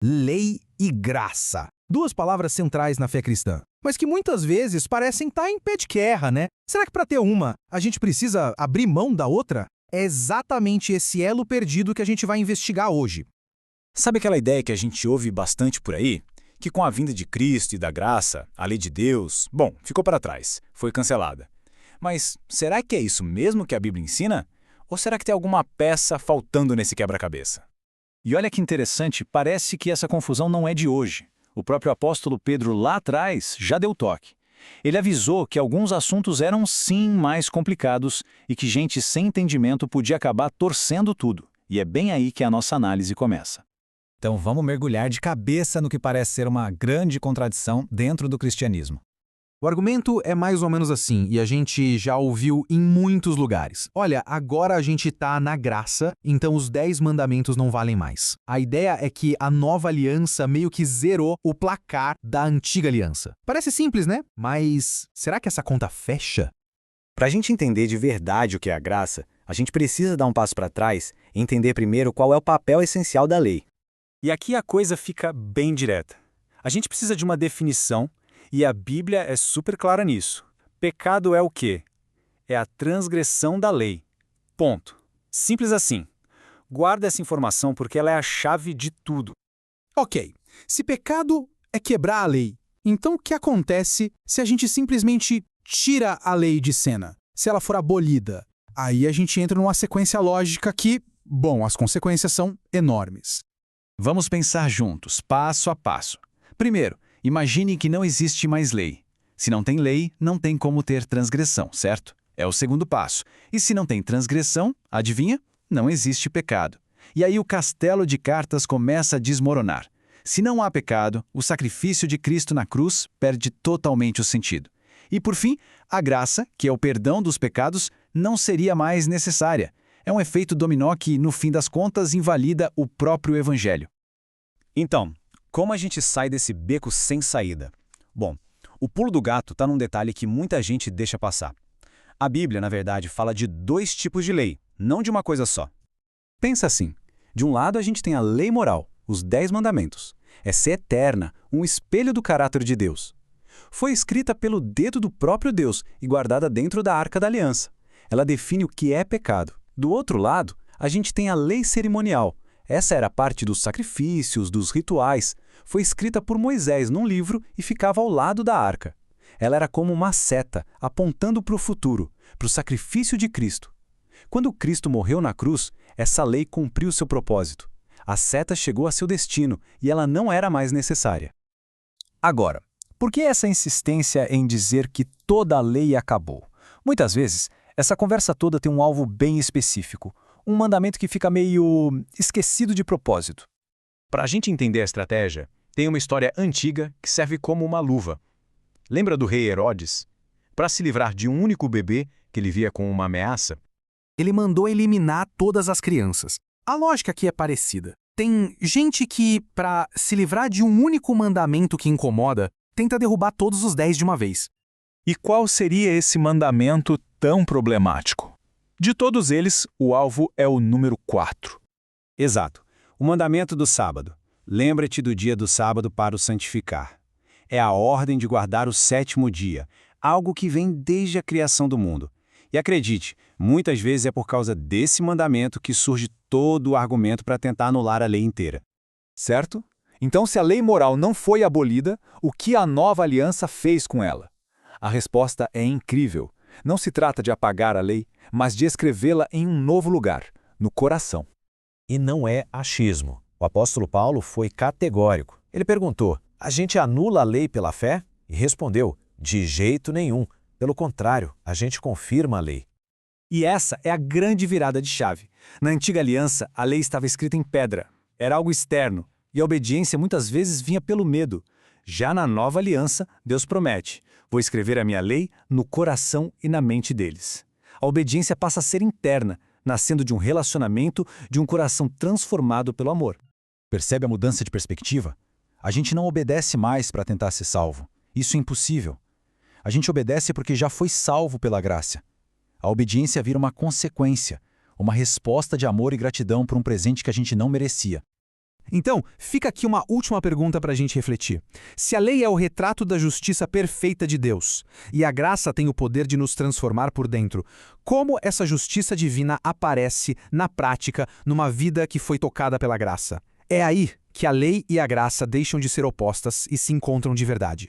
Lei e graça. Duas palavras centrais na fé cristã, mas que muitas vezes parecem estar em pé de guerra, né? Será que para ter uma, a gente precisa abrir mão da outra? É exatamente esse elo perdido que a gente vai investigar hoje. Sabe aquela ideia que a gente ouve bastante por aí? Que com a vinda de Cristo e da graça, a lei de Deus, ficou para trás, foi cancelada. Mas será que é isso mesmo que a Bíblia ensina? Ou será que tem alguma peça faltando nesse quebra-cabeça? E olha que interessante, parece que essa confusão não é de hoje. O próprio apóstolo Pedro lá atrás já deu toque. Ele avisou que alguns assuntos eram sim mais complicados e que gente sem entendimento podia acabar torcendo tudo. E é bem aí que a nossa análise começa. Então vamos mergulhar de cabeça no que parece ser uma grande contradição dentro do cristianismo. O argumento é mais ou menos assim, e a gente já ouviu em muitos lugares. Olha, agora a gente tá na graça, então os 10 mandamentos não valem mais. A ideia é que a nova aliança meio que zerou o placar da antiga aliança. Parece simples, né? Mas será que essa conta fecha? Para a gente entender de verdade o que é a graça, a gente precisa dar um passo para trás e entender primeiro qual é o papel essencial da lei. E aqui a coisa fica bem direta. A gente precisa de uma definição. E a Bíblia é super clara nisso. Pecado é o quê? É a transgressão da lei. Ponto. Simples assim. Guarda essa informação porque ela é a chave de tudo. Ok, se pecado é quebrar a lei, então o que acontece se a gente simplesmente tira a lei de cena? Se ela for abolida? Aí a gente entra numa sequência lógica que, as consequências são enormes. Vamos pensar juntos, passo a passo. Primeiro, imagine que não existe mais lei. Se não tem lei, não tem como ter transgressão, certo? É o segundo passo. E se não tem transgressão, adivinha? Não existe pecado. E aí o castelo de cartas começa a desmoronar. Se não há pecado, o sacrifício de Cristo na cruz perde totalmente o sentido. E por fim, a graça, que é o perdão dos pecados, não seria mais necessária. É um efeito dominó que, no fim das contas, invalida o próprio evangelho. Então, como a gente sai desse beco sem saída? Bom, o pulo do gato está num detalhe que muita gente deixa passar. A Bíblia, na verdade, fala de 2 tipos de lei, não de uma coisa só. Pensa assim, de um lado a gente tem a lei moral, os 10 mandamentos. Essa é eterna, um espelho do caráter de Deus. Foi escrita pelo dedo do próprio Deus e guardada dentro da Arca da Aliança. Ela define o que é pecado. Do outro lado, a gente tem a lei cerimonial. Essa era parte dos sacrifícios, dos rituais. Foi escrita por Moisés num livro e ficava ao lado da arca. Ela era como uma seta, apontando para o futuro, para o sacrifício de Cristo. Quando Cristo morreu na cruz, essa lei cumpriu seu propósito. A seta chegou a seu destino e ela não era mais necessária. Agora, por que essa insistência em dizer que toda a lei acabou? Muitas vezes, essa conversa toda tem um alvo bem específico. Um mandamento que fica meio esquecido de propósito. Para a gente entender a estratégia, tem uma história antiga que serve como uma luva. Lembra do rei Herodes? Para se livrar de um único bebê que ele via como uma ameaça, ele mandou eliminar todas as crianças. A lógica aqui é parecida. Tem gente que, para se livrar de um único mandamento que incomoda, tenta derrubar todos os 10 de uma vez. E qual seria esse mandamento tão problemático? De todos eles, o alvo é o número 4. Exato. O mandamento do sábado. Lembra-te do dia do sábado para o santificar. É a ordem de guardar o 7º dia, algo que vem desde a criação do mundo. E acredite, muitas vezes é por causa desse mandamento que surge todo o argumento para tentar anular a lei inteira. Certo? Então, se a lei moral não foi abolida, o que a nova aliança fez com ela? A resposta é incrível. Não se trata de apagar a lei, mas de escrevê-la em um novo lugar, no coração. E não é achismo. O apóstolo Paulo foi categórico. Ele perguntou, a gente anula a lei pela fé? E respondeu, de jeito nenhum. Pelo contrário, a gente confirma a lei. E essa é a grande virada de chave. Na antiga aliança, a lei estava escrita em pedra. Era algo externo. E a obediência muitas vezes vinha pelo medo. Já na nova aliança, Deus promete, vou escrever a minha lei no coração e na mente deles. A obediência passa a ser interna, nascendo de um relacionamento, de um coração transformado pelo amor. Percebe a mudança de perspectiva? A gente não obedece mais para tentar ser salvo. Isso é impossível. A gente obedece porque já foi salvo pela graça. A obediência vira uma consequência, uma resposta de amor e gratidão por um presente que a gente não merecia. Então, fica aqui uma última pergunta para a gente refletir. Se a lei é o retrato da justiça perfeita de Deus, e a graça tem o poder de nos transformar por dentro, como essa justiça divina aparece, na prática, numa vida que foi tocada pela graça? É aí que a lei e a graça deixam de ser opostas e se encontram de verdade.